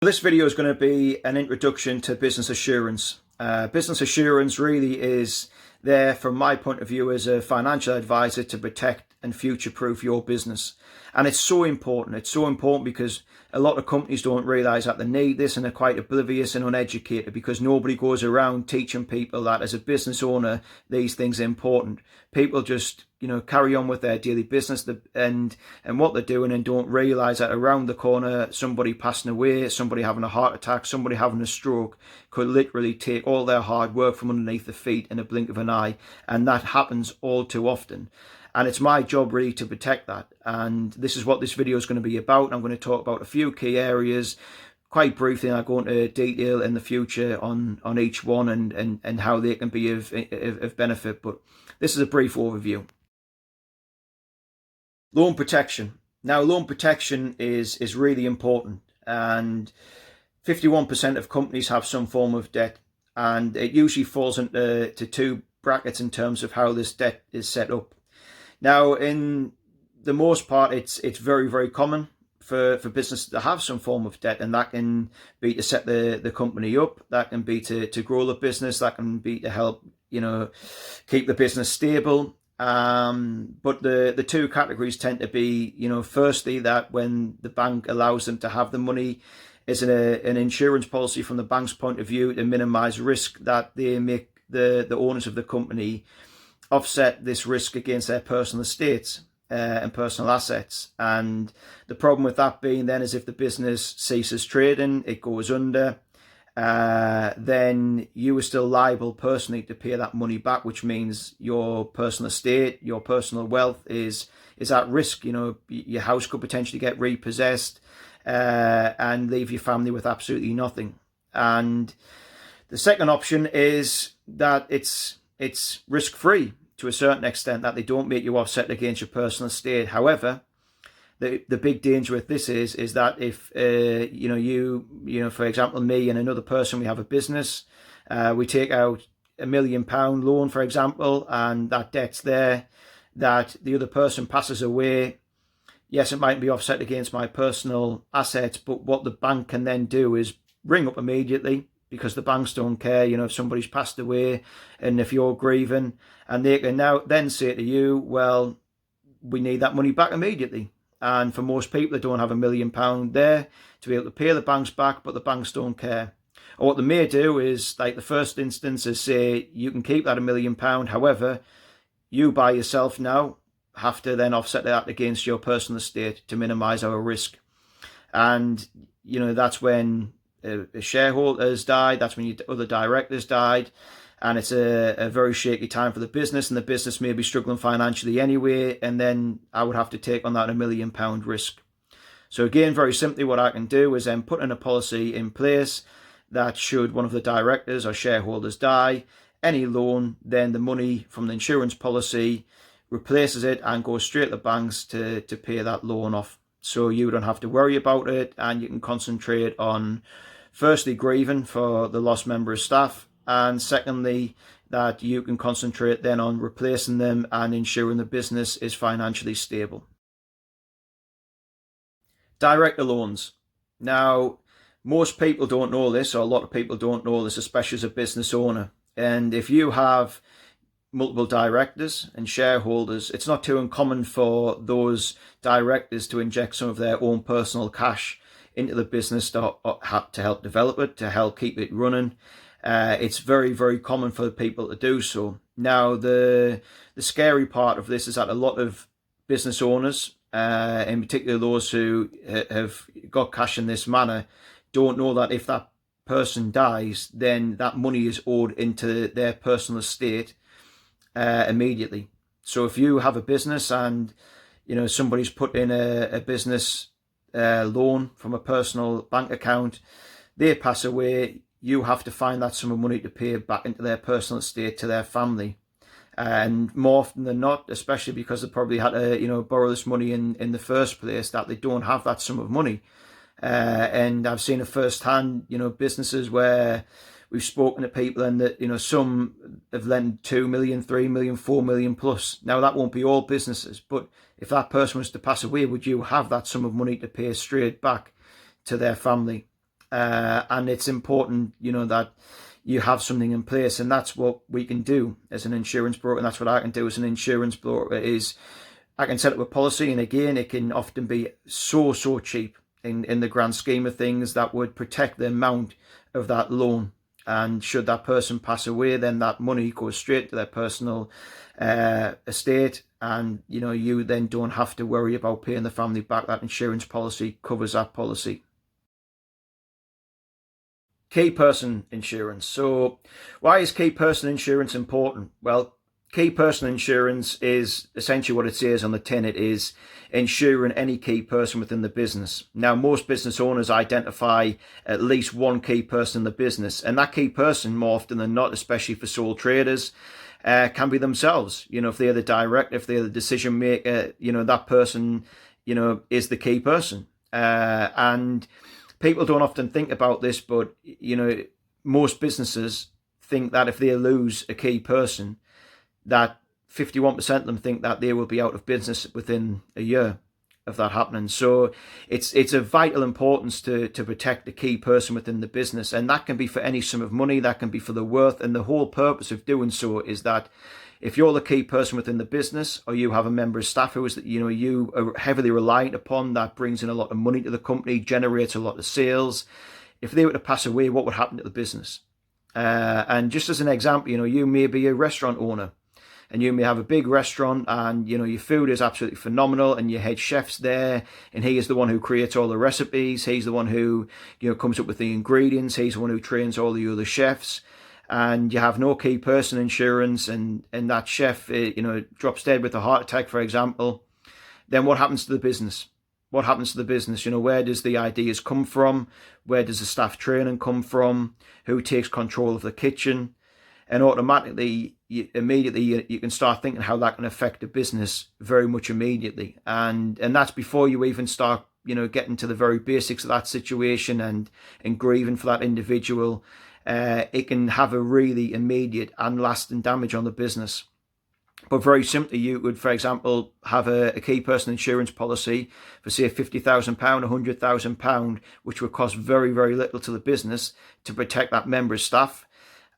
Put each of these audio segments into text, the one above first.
This video is going to be an introduction to business assurance. Business assurance really is there, from my point of view as a financial advisor, to protect and future-proof your business. And it's so important. It's so important because a lot of companies don't realize that they need this and are quite oblivious and uneducated, because nobody goes around teaching people that as a business owner, these things are important. People just, carry on with their daily business and what they're doing, and don't realize that around the corner, somebody passing away, somebody having a heart attack, somebody having a stroke could literally take all their hard work from underneath the feet in a blink of an eye. And that happens all too often. And it's my job really to protect that. And this is what this video is going to be about. I'm going to talk about a few key areas quite briefly, and I'll go into detail in the future on each one and how they can be of benefit. But this is a brief overview. Loan protection. Now, loan protection is really important, and 51% of companies have some form of debt, and it usually falls into two brackets in terms of how this debt is set up. Now, in the most part, it's very, very common for business to have some form of debt, and that can be to set the company up, that can be to grow the business, that can be to help keep the business stable. But the two categories tend to be, firstly, that when the bank allows them to have the money, is an insurance policy from the bank's point of view to minimize risk, that they make the owners of the company offset this risk against their personal estates and personal assets. And the problem with that being then is if the business ceases trading, it goes under, then you are still liable personally to pay that money back, which means your personal estate, your personal wealth is at risk. Your house could potentially get repossessed and leave your family with absolutely nothing. And the second option is that it's risk-free to a certain extent, that they don't make you offset against your personal estate. However, the big danger with this is that if you for example, me and another person, we have a business, we take out £1 million loan, for example, and that debt's there, that the other person passes away. Yes, it might be offset against my personal assets, but what the bank can then do is ring up immediately, because the banks don't care, if somebody's passed away and if you're grieving, and they can now then say to you, well, we need that money back immediately. And for most people, they don't have £1 million there to be able to pay the banks back, but the banks don't care. Or what they may do is, like the first instance, is say, you can keep that £1 million. However, you by yourself now have to then offset that against your personal estate to minimize our risk. And, that's when a shareholder has died, that's when your other directors died, and it's a very shaky time for the business, and the business may be struggling financially anyway, and then I would have to take on that £1 million risk. So again, very simply, what I can do is then put in a policy in place that should one of the directors or shareholders die, any loan, then the money from the insurance policy replaces it and goes straight to the banks to pay that loan off. So you don't have to worry about it, and you can concentrate on, firstly, grieving for the lost member of staff, and secondly, that you can concentrate then on replacing them and ensuring the business is financially stable. Director loans. Now, most people don't know this, or a lot of people don't know this, especially as a business owner. And if you have multiple directors and shareholders, it's not too uncommon for those directors to inject some of their own personal cash into the business to help develop it, to help keep it running. It's very, very common for people to do so. Now, the scary part of this is that a lot of business owners, in particular those who have got cash in this manner, don't know that if that person dies, then that money is owed into their personal estate immediately. So if you have a business and somebody's put in a business loan from a personal bank account, they pass away, you have to find that sum of money to pay back into their personal estate to their family. And more often than not, especially because they probably had to borrow this money in the first place, that they don't have that sum of money. And I've seen it firsthand, businesses where we've spoken to people, and that some have lent 2 million, 3 million, 4 million plus. Now, that won't be all businesses, but if that person was to pass away, would you have that sum of money to pay straight back to their family? And it's important, that you have something in place, and that's what we can do as an insurance broker, and that's what I can do as an insurance broker. Is I can set up a policy, and again, it can often be so cheap in the grand scheme of things that would protect the amount of that loan. And should that person pass away, then that money goes straight to their personal estate, and you then don't have to worry about paying the family back. That insurance policy covers that policy. Key person insurance. So why is key person insurance important? Well, key person insurance is essentially what it says on the tin. It is insuring any key person within the business. Now, most business owners identify at least one key person in the business, and that key person, more often than not, especially for sole traders, can be themselves. If they're the director, if they're the decision maker, that person, is the key person. And people don't often think about this, but most businesses think that if they lose a key person, that 51% of them think that they will be out of business within a year of that happening. So it's of vital importance to protect the key person within the business, and that can be for any sum of money, that can be for the worth, and the whole purpose of doing so is that if you're the key person within the business, or you have a member of staff who is you are heavily reliant upon, that brings in a lot of money to the company, generates a lot of sales. If they were to pass away, what would happen to the business? And just as an example, you may be a restaurant owner, and you may have a big restaurant, and your food is absolutely phenomenal, and your head chef's there, and he is the one who creates all the recipes. He's the one who comes up with the ingredients. He's the one who trains all the other chefs. And you have no key person insurance, and that chef drops dead with a heart attack, for example. Then what happens to the business? What happens to the business? Where does the ideas come from? Where does the staff training come from? Who takes control of the kitchen? And automatically, immediately, you can start thinking how that can affect the business very much immediately. And that's before you even start, getting to the very basics of that situation and grieving for that individual. It can have a really immediate and lasting damage on the business. But very simply, you would, for example, have a key person insurance policy for, say, £50,000, £100,000, which would cost very, very little to the business to protect that member of staff.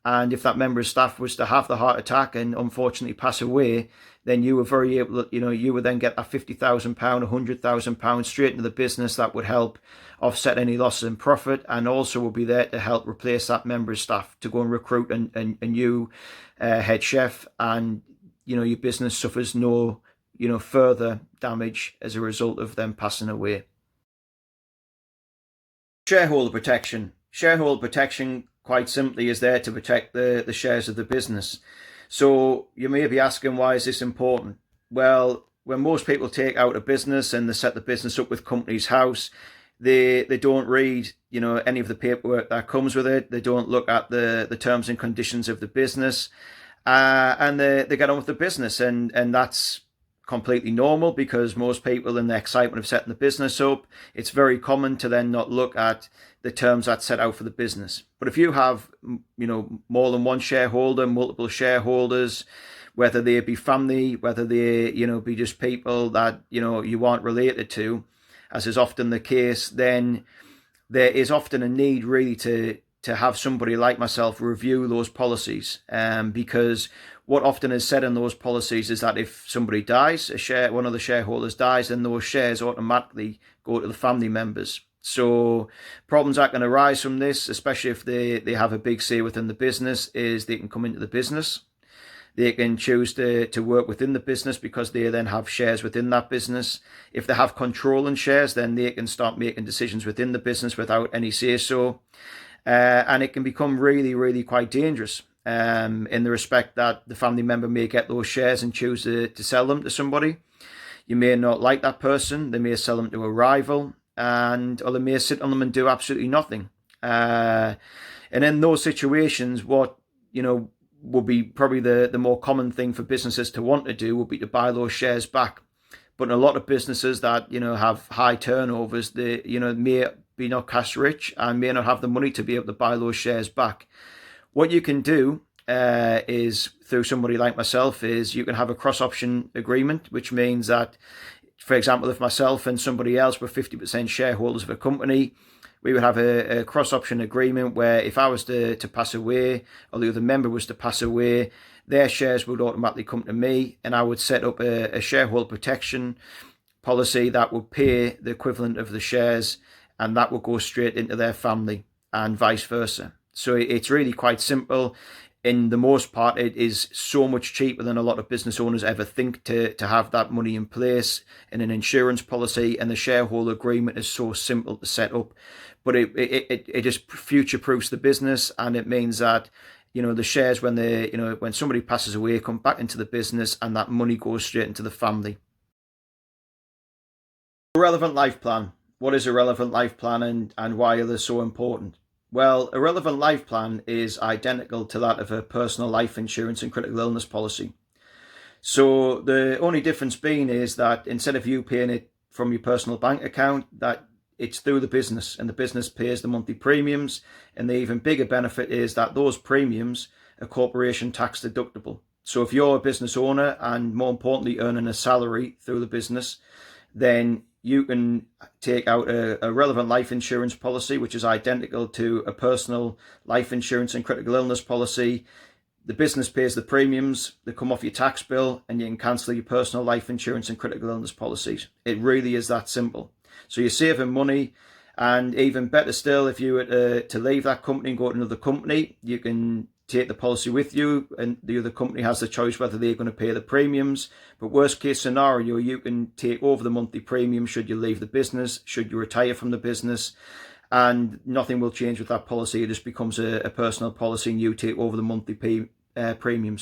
And if that member of staff was to have the heart attack and unfortunately pass away, then you were very able to, you would then get that £50,000, £100,000 straight into the business. That would help offset any losses in profit, and also will be there to help replace that member of staff, to go and recruit a new head chef, and your business suffers no further damage as a result of them passing away. Shareholder protection. Shareholder protection, quite simply, is there to protect the shares of the business. So you may be asking, why is this important? Well, when most people take out a business and they set the business up with Companies House, they don't read any of the paperwork that comes with it. They don't look at the terms and conditions of the business, and they get on with the business, and that's completely normal, because most people, in the excitement of setting the business up, it's very common to then not look at the terms that's set out for the business. But if you have more than one shareholder, multiple shareholders, whether they be family, whether they be just people that you aren't related to, as is often the case, then there is often a need really to have somebody like myself review those policies, because what often is said in those policies is that if somebody dies, one of the shareholders dies, then those shares automatically go to the family members. So problems that can arise from this, especially if they have a big say within the business, is they can come into the business. They can choose to work within the business because they then have shares within that business. If they have controlling shares, then they can start making decisions within the business without any say-so. And it can become really, really quite dangerous, in the respect that the family member may get those shares and choose to sell them to somebody. You may not like that person. They may sell them to a rival, or they may sit on them and do absolutely nothing. And in those situations, what would be probably the more common thing for businesses to want to do would be to buy those shares back. But in a lot of businesses that have high turnovers, they may be not cash rich and may not have the money to be able to buy those shares back. What you can do is, through somebody like myself, is you can have a cross option agreement, which means that, for example, if myself and somebody else were 50% shareholders of a company, we would have a cross-option agreement where if I was to pass away, or the other member was to pass away, their shares would automatically come to me, and I would set up a shareholder protection policy that would pay the equivalent of the shares, and that would go straight into their family, and vice versa. So it's really quite simple. In the most part, it is so much cheaper than a lot of business owners ever think to have that money in place in an insurance policy, and the shareholder agreement is so simple to set up. But it just future-proofs the business, and it means that, you know, the shares, when when somebody passes away, come back into the business, and that money goes straight into the family. A relevant life plan. What is a relevant life plan, and why are they so important? Well, a relevant life plan is identical to that of a personal life insurance and critical illness policy. So the only difference being is that instead of you paying it from your personal bank account, that it's through the business, and the business pays the monthly premiums. And the even bigger benefit is that those premiums are corporation tax deductible. So if you're a business owner, and more importantly earning a salary through the business, then you can take out a relevant life insurance policy, which is identical to a personal life insurance and critical illness policy. The business pays the premiums, they come off your tax bill, and you can cancel your personal life insurance and critical illness policies. It really is that simple. So you're saving money, and even better still, if you were to leave that company and go to another company, you can take the policy with you, and the other company has the choice whether they're going to pay the premiums. But worst case scenario, you can take over the monthly premium should you leave the business, should you retire from the business, and nothing will change with that policy. It just becomes a personal policy, and you take over the monthly premium.